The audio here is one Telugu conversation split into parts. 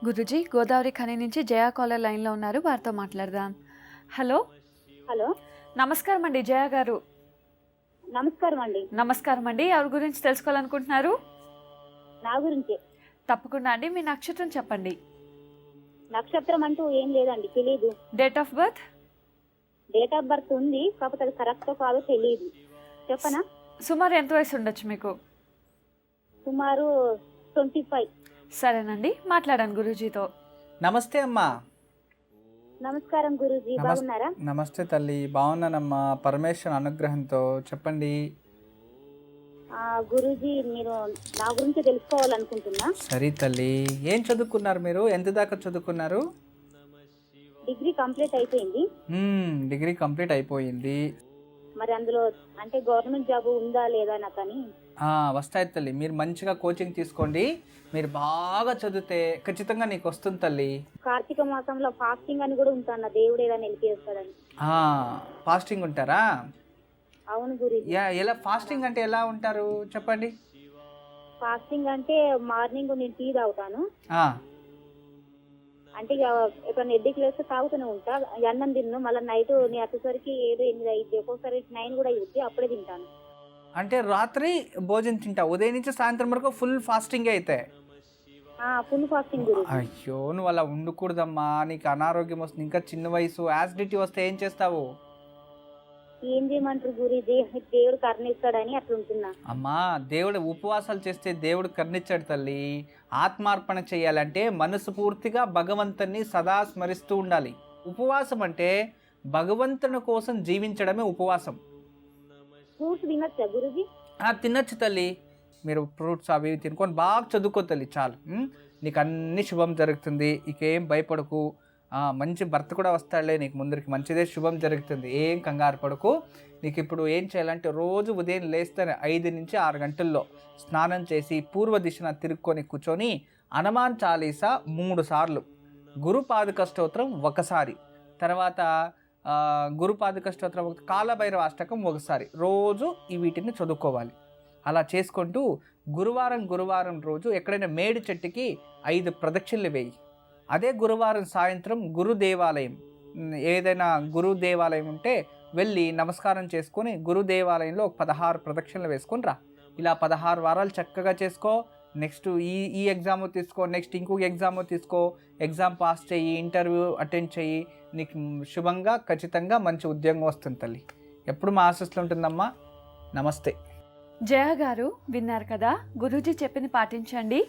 గురుజీ గోదావరి ఖని నుంచి జయా కాలర్ లైన్లో ఉన్నారు, వారితో మాట్లాడదాం. హలో. హలో, నమస్కారం అండి జయా గారు. నమస్కారం అండి. నమస్కారం అండి, ఎవరి గురించి తెలుసుకోవాలనుకుంటున్నారు? నా గురించే. తప్పకుండా అండి, మీ నక్షత్రం చెప్పండి. నక్షత్రం అంటూ ఏం లేదండి, తెలీదు. Date of birth? Date of birth ఉంది, కాకపోతే అది కరెక్టో కాదో తెలియదు. చెప్పనా? సుమారు ఎంత వయసు ఉండొచ్చు మీకు? సుమారు 25. సరేనండి, మాట్లాడాను గురూజీతో. నమస్తే అమ్మా. నమస్కారం గురూజీ, బాగున్నారా? నమస్తే తల్లి, బాగున్నానమ్మా పరమేశ్వర అనుగ్రహంతో. చెప్పండి. గురూజీ, మీరు నా గురించి తెలుసుకోవాలనుకుంటున్నా. సరే తల్లి, ఏం చదువుకున్నారు మీరు? ఎంత దాకా చదువుకున్నారు? డిగ్రీ కంప్లీట్ అయిపోయింది. డిగ్రీ కంప్లీట్ అయిపోయింది. మరి అందులో అంటే గవర్నమెంట్ జాబ్ ఉందా లేదా నాకని. వస్తాయి తల్లి, మీరు మంచిగా కోచింగ్ తీసుకోండి. మీరు బాగా చదివితే ఖచ్చితంగా నీకు వస్తుంది తల్లి. కార్తీక మాసంలో ఫాస్టింగ్ అని కూడా ఉంటాను, దేవుడు ఏదైనా హెల్ప్ చేస్తాడని. ఫాస్టింగ్ ఉంటారా? అవును గురూజీ. ఎలా ఫాస్టింగ్ అంటే ఎలా ఉంటారు చెప్పండి. ఫాస్టింగ్ అంటే మార్నింగ్ నేను టీ తాగుతాను. ఆ, అంటే ఇక ఎప్పుడైనా ఎడ్డికి లేస్తే తాగుతూనే ఉంటా. అన్నం తిన్ను, మళ్ళీ నైట్ నేను వచ్చేసరికి 7, 8 అయింది, ఒక్కొక్కసారి 9 కూడా అయ్యింది, అప్పుడే తింటాను. అంటే రాత్రి భోజనం తింటావు, ఉదయం నుంచి సాయంత్రం వరకు ఫుల్ ఫాస్టింగ్ అయితే? ఫుల్ ఫాస్టింగ్ గురించి. అయ్యో, నువ్వు అలా ఉండకూడదమ్మా, నీకు అనారోగ్యం వస్తుంది, ఇంకా చిన్న వయసు. యాసిడిటీ వస్తే ఏం చేస్తావు? ఏం చేయమంటారు గురూజీ, దేవుడు కరుణిస్తాడని అట్లుంటున్నా. అమ్మా, దేవుడు ఉపవాసాలు చేస్తే దేవుడు కరుణించాడు తల్లి. ఆత్మార్పణ చేయాలంటే మనసు పూర్తిగా భగవంతుని సదా స్మరిస్తూ ఉండాలి. ఉపవాసం అంటే భగవంతుని కోసం జీవించడమే ఉపవాసం. ఫ్రూట్స్ తినచ్చా గురూజీ? తినొచ్చు తల్లి, మీరు ఫ్రూట్స్ అవి తినుకొని బాగా చదువుకో తల్లి, చాలు. నీకు అన్ని శుభం జరుగుతుంది, ఇకేం భయపడకు. మంచి భర్త కూడా వస్తాడులే నీకు ముందరికి, మంచిదే శుభం జరుగుతుంది, ఏం కంగారు పడకు. నీకు ఇప్పుడు ఏం చేయాలంటే రోజు ఉదయం లేస్తేనే 5 నుంచి 6 గంటల్లో స్నానం చేసి పూర్వ దిశన తిరుక్కొని కూర్చొని హనుమాన్ చాలీసా 3 సార్లు, గురుపాదుక స్తోత్రం 1 సారి, తర్వాత గురుపాదుక స్తోత్రం, కాలభైరవ అష్టకం 1 సారి రోజు వీటిని చదువుకోవాలి. అలా చేసుకుంటూ గురువారం రోజు ఎక్కడైనా మేడి చెట్టుకి 5 ప్రదక్షిణలు వేయి. అదే గురువారం సాయంత్రం గురు దేవాలయం, ఏదైనా గురు దేవాలయం ఉంటే వెళ్ళి నమస్కారం చేసుకొని గురు దేవాలయంలో 16 ప్రదక్షిణలు వేసుకొని రా. ఇలా 16 వారాలు చక్కగా చేసుకో. నెక్స్ట్ ఈ ఎగ్జామ్ తీసుకో, నెక్స్ట్ ఇంకొక ఎగ్జామ్ తీసుకో, ఎగ్జామ్ పాస్ చెయ్యి, ఇంటర్వ్యూ అటెండ్ చెయ్యి, నీకు శుభంగా ఖచ్చితంగా మంచి ఉద్యోగం వస్తుంది తల్లి. ఎప్పుడు మా ఆశీస్సులు ఉంటుందమ్మా. నమస్తే. జయ గారు విన్నారు కదా, గురూజీ చెప్పింది పాటించండి,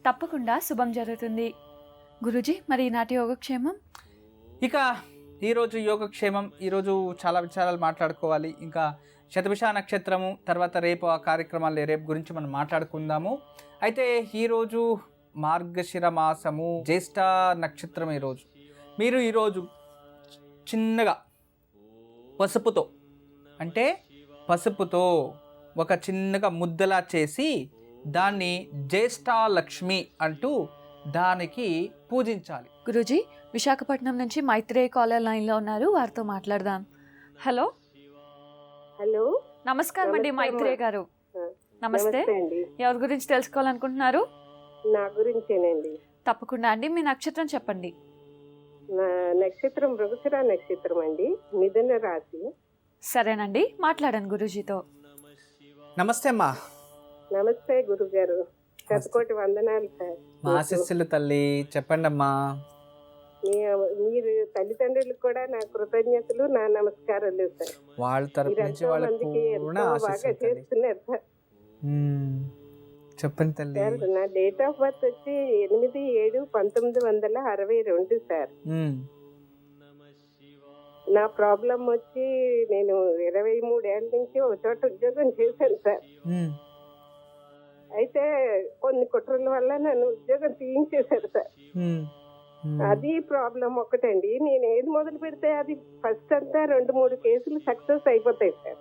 తప్పకుండా శుభం జరుగుతుంది. గురూజీ, మరి ఈనాటి యోగక్షేమం? ఇక ఈరోజు యోగక్షేమం, ఈరోజు చాలా విచారాలు మాట్లాడుకోవాలి. ఇంకా శతభిష నక్షత్రము, తర్వాత రేపు ఆ కార్యక్రమాలు రేపు గురించి మనం మాట్లాడుకుందాము. అయితే ఈరోజు మార్గశిర మాసము, జ్యేష్ఠ నక్షత్రం. మీరు ఈరోజు చిన్నగా పసుపుతో ఒక చిన్నగా ముద్దలా చేసి దాన్ని జ్యేష్ఠాలక్ష్మి అంటూ దానికి పూజించాలి. గురూజీ, విశాఖపట్నం నుంచి మైత్రేయ కాలర్ లైన్లో ఉన్నారు, వారితో మాట్లాడదాం. హలో. హలో, నమస్కారం అండి మైత్రేయ గారు. నమస్తే. ఎవరి గురించి తెలుసుకోవాలనుకుంటున్నారు? నా గురించేనండి. తప్పకుండా అండి, మీ నక్షత్రం చెప్పండి. నా నక్షత్రం మృగశిర నక్షత్రం అండి, మిథున రాశి. సరేనండి, మాట్లాడాను గురూజీతో. నమస్తే అమ్మా. నమస్తే గురుగారు, శతకోటి వందనాలు సార్. మా ఆశీస్సులు తల్లి, చెప్పండి అమ్మా. మీరు తల్లిదండ్రులకు కూడా నా కృతజ్ఞతలు, నా నమస్కారాలు సార్. వాళ్ళ తరపు నుంచి వాళ్ళకి బాగా చేస్తున్నారు సార్. చెప్పండి తల్లి. నా డేట్ ఆఫ్ బర్త్ వచ్చి 8/7/1962 సార్. నా ప్రాబ్లం వచ్చి నేను 23 ఏళ్ళ నుంచి ఒక చోట ఉద్యోగం చేశాను సార్. అయితే కొన్ని కుట్రల వల్ల నన్ను ఉద్యోగం తీయించేశారు సార్. అది ప్రాబ్లం ఒకటండి. నేను ఏది మొదలు పెడితే అది ఫస్ట్ అంతా 2-3 కేసులు సక్సెస్ అయిపోతాయి సార్.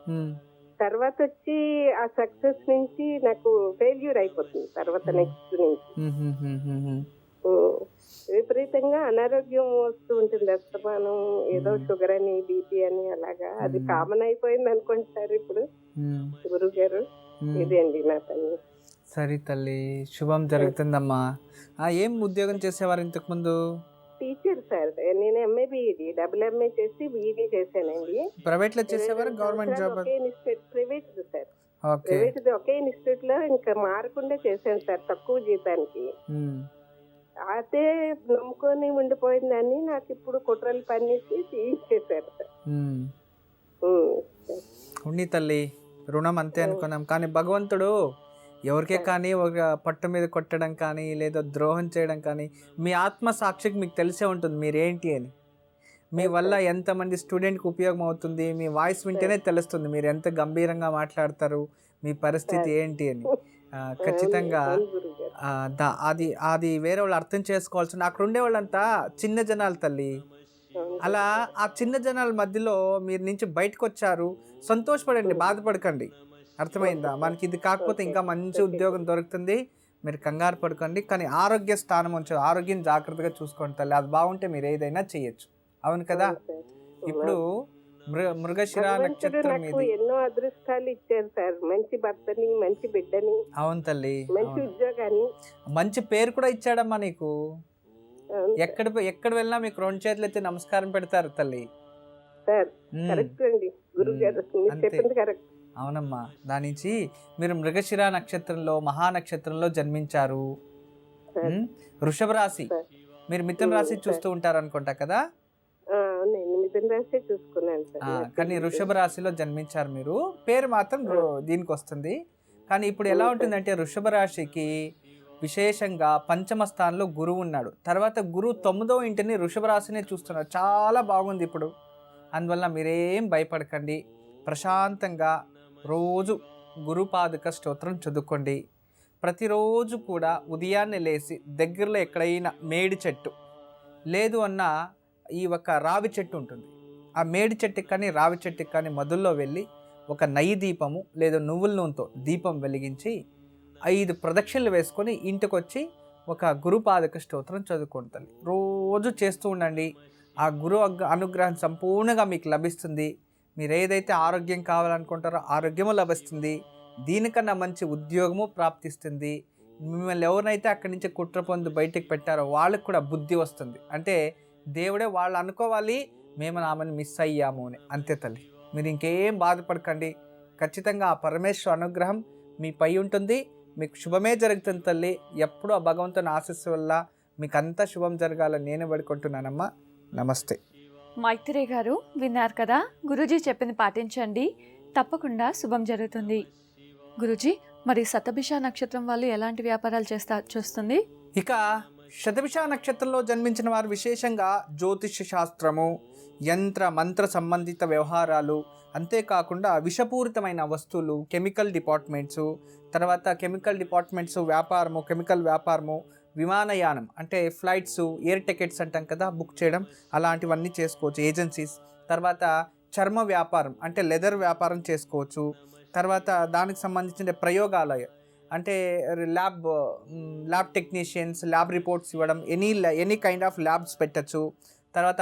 తర్వాత వచ్చి ఆ సక్సెస్ నుంచి నాకు ఫెయిల్యూర్ అయిపోతుంది తర్వాత నెక్స్ట్ నుంచి. విపరీతంగా అనారోగ్యం వస్తూ ఉంటుంది, రక్తపానం, ఏదో షుగర్ అని, బీపీ అని, అలాగా అది కామన్ అయిపోయింది అనుకోండి సార్ ఇప్పుడు. గురువు గారు, ఇదే అండి నా పని. సరే తల్లి, శుభం జరుగుతుందమ్మా. ఏం ఉద్యోగం చేసేవారు ఇంతకుముందు? Teacher sir. నేను ఎంఏ బీఈడి, డబుల్ ఎంఏ చేసి బీఈడి చేశానండి. ప్రైవేట్లో చేసేవారు, గవర్నమెంట్ జాబ్? ఒకే institute, private sir. Okay. Private ఒకే ఇన్స్టిట్యూట్ లో ఇంకా మారకుండా చేశాను సార్, తక్కువ జీతానికి. అదే నమ్ముకొని ఉండిపోయిందని నాకు ఇప్పుడు కుట్రలు పన్నేసి తీయించేశారు సార్. ఉన్ని తల్లి, రుణం అంతే అనుకున్నాం. కానీ భగవంతుడు ఎవరికే కానీ ఒక పట్టు మీద కొట్టడం కానీ లేదా ద్రోహం చేయడం కానీ, మీ ఆత్మ సాక్షికి మీకు తెలిసే ఉంటుంది మీరేంటి అని. మీ వల్ల ఎంతమంది స్టూడెంట్కి ఉపయోగం అవుతుంది, మీ వాయిస్ వింటేనే తెలుస్తుంది మీరు ఎంత గంభీరంగా మాట్లాడతారు, మీ పరిస్థితి ఏంటి అని. ఖచ్చితంగా అది అది వేరే వాళ్ళు అర్థం చేసుకోవాల్సిన. అక్కడ ఉండేవాళ్ళంతా చిన్న జనాలు తల్లి. అలా ఆ చిన్న జనాల మధ్యలో మీరు నుంచి బయటకు వచ్చారు, సంతోషపడండి, బాధపడకండి. అర్థమైందా? మనకి ఇది కాకపోతే ఇంకా మంచి ఉద్యోగం దొరుకుతుంది, మీరు కంగారు పడకండి. కానీ ఆరోగ్య స్థానం ఉంచు, ఆరోగ్యం జాగ్రత్తగా చూసుకోండి తల్లి. అది బాగుంటే మీరు ఏదైనా చేయొచ్చు. అవును కదా? ఇప్పుడు మృగశిర నక్షత్రం మీద ఎన్నో అదృష్టాలు ఇచ్చారు సార్. మంచి భర్తని, మంచి బిడ్డని. అవును తల్లి. మంచి ఉద్యోగాన్ని, మంచి పేరు కూడా ఇచ్చాడమ్మా నీకు. ఎక్కడ వెళ్ళినా మీకు 2 చేతులు ఎత్తి నమస్కారం పెడతారు తల్లి. అవునమ్మా. దాని నుంచి మీరు మృగశిర నక్షత్రంలో, మహానక్షత్రంలో జన్మించారు. వృషభ రాశి, మీరు మిథున రాశి చూస్తూ ఉంటారు అనుకుంటా కదా? కానీ వృషభ రాశిలో జన్మించారు మీరు. పేరు మాత్రం దీనికి వస్తుంది. కానీ ఇప్పుడు ఎలా ఉంటుందంటే వృషభ రాశికి విశేషంగా పంచమ స్థానంలో గురువు ఉన్నాడు. తర్వాత గురువు 9వ ఇంటిని వృషభ రాశినే చూస్తున్నారు. చాలా బాగుంది ఇప్పుడు. అందువల్ల మీరేం భయపడకండి, ప్రశాంతంగా రోజు గురుపాదుక స్తోత్రం చదువుకోండి. ప్రతిరోజు కూడా ఉదయాన్నే లేచి దగ్గరలో ఎక్కడైనా మేడి చెట్టు లేదు అన్న ఈ ఒక రావి చెట్టు ఉంటుంది, ఆ మేడి చెట్టుకి కానీ రావి చెట్టుకి కానీ మొదల్లో వెళ్ళి ఒక నెయ్యి దీపము లేదా నువ్వుల నూనెతో దీపం వెలిగించి 5 ప్రదక్షిణలు వేసుకొని ఇంటికి వచ్చి ఒక గురుపాదక స్తోత్రం చదువుకుంటాను. రోజు చేస్తూ ఉండండి. ఆ గురు అనుగ్రహం సంపూర్ణంగా మీకు లభిస్తుంది. మీరు ఏదైతే ఆరోగ్యం కావాలనుకుంటారో ఆరోగ్యము లభిస్తుంది. దీనికన్నా మంచి ఉద్యోగము ప్రాప్తిస్తుంది. మిమ్మల్ని ఎవరినైతే అక్కడి నుంచి కుట్ర పొంది బయటకు పెట్టారో వాళ్ళకి కూడా బుద్ధి వస్తుంది. అంటే దేవుడే వాళ్ళు అనుకోవాలి మేము ఆమెను మిస్ అయ్యాము అని. అంతే తల్లి, మీరు ఇంకేం బాధపడకండి. ఖచ్చితంగా ఆ పరమేశ్వర అనుగ్రహం మీపై ఉంటుంది. మీకు శుభమే జరుగుతుంది తల్లి. ఎప్పుడూ ఆ భగవంతుని ఆశీస్సు వల్ల మీకు అంతా శుభం జరగాలని నేను పడుకుంటున్నానమ్మా. నమస్తే. మైత్రేయ గారు విన్నారు కదా, గురూజీ చెప్పింది పాటించండి, తప్పకుండా శుభం జరుగుతుంది. గురూజీ, మరి శతభిష నక్షత్రం వాళ్ళు ఎలాంటి వ్యాపారాలు చూస్తుంది? ఇక శతభిష నక్షత్రంలో జన్మించిన వారు విశేషంగా జ్యోతిష శాస్త్రము, యంత్ర మంత్ర సంబంధిత వ్యవహారాలు, అంతేకాకుండా విషపూరితమైన వస్తువులు, కెమికల్ డిపార్ట్మెంట్స్, తర్వాత కెమికల్ డిపార్ట్మెంట్స్ వ్యాపారము, కెమికల్ వ్యాపారము, విమానయానం అంటే ఫ్లైట్స్, ఎయిర్ టికెట్స్ అంటాం కదా, బుక్ చేయడం, అలాంటివన్నీ చేసుకోవచ్చు, ఏజెన్సీస్. తర్వాత చర్మ వ్యాపారం అంటే లెదర్ వ్యాపారం చేసుకోవచ్చు. తర్వాత దానికి సంబంధించిన ప్రయోగాలయం అంటే ల్యాబ్ టెక్నీషియన్స్, ల్యాబ్ రిపోర్ట్స్ ఇవ్వడం, ఎనీ కైండ్ ఆఫ్ ల్యాబ్స్ పెట్టచ్చు. తర్వాత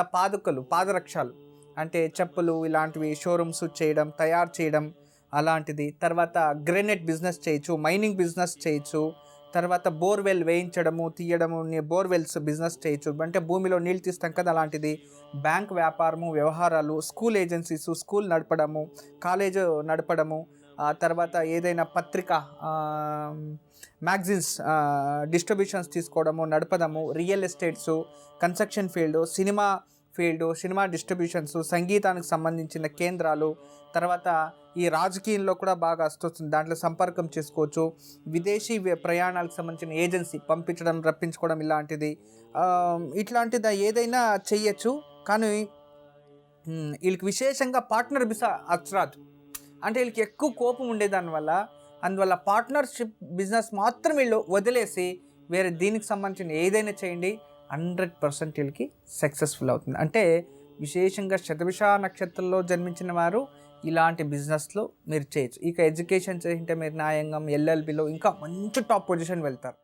పాదరక్షలు అంటే చెప్పులు ఇలాంటివి షోరూమ్స్ చేయడం, తయారు చేయడం అలాంటిది. తర్వాత గ్రెనేట్ బిజినెస్ చేయొచ్చు, మైనింగ్ బిజినెస్ చేయొచ్చు. తర్వాత బోర్వెల్ వేయించడము, తీయడము, బోర్వెల్స్ బిజినెస్ చేయొచ్చు, అంటే భూమిలో నీళ్ళు తీస్తాం కదా అలాంటిది. బ్యాంక్ వ్యాపారము, వ్యవహారాలు, స్కూల్ ఏజెన్సీస్, స్కూల్ నడపడము, కాలేజ్ నడపడము. తర్వాత ఏదైనా పత్రిక, మ్యాగజైన్స్ డిస్ట్రిబ్యూషన్స్ తీసుకోవడము, నడపడము, real estates, construction field, cinema distributions, సంగీతానికి సంబంధించిన కేంద్రాలు. తర్వాత ఈ రాజకీయంలో కూడా బాగా వస్తుంది, దాంట్లో సంపర్కం చేసుకోవచ్చు. విదేశీ ప్రయాణాలకు సంబంధించిన ఏజెన్సీ పంపించడం, రప్పించుకోవడం ఇలాంటిది, ఇట్లాంటిది ఏదైనా చెయ్యొచ్చు. కానీ వీళ్ళకి విశేషంగా పార్ట్నర్ అచ్చరాదు, అంటే వీళ్ళకి ఎక్కువ కోపం ఉండేదానివల్ల, అందువల్ల పార్ట్నర్షిప్ బిజినెస్ మాత్రం వీళ్ళు వదిలేసి వేరే దీనికి సంబంధించిన ఏదైనా చేయండి, 100% వీళ్ళకి సక్సెస్ఫుల్ అవుతుంది. అంటే విశేషంగా శతభిష నక్షత్రంలో జన్మించిన వారు ఇలాంటి బిజినెస్లో మీరు చేయొచ్చు. ఇక ఎడ్యుకేషన్ చేసింటే మీరు న్యాయంగం, LLBలో ఇంకా మంచి టాప్ పొజిషన్ వెళ్తారు.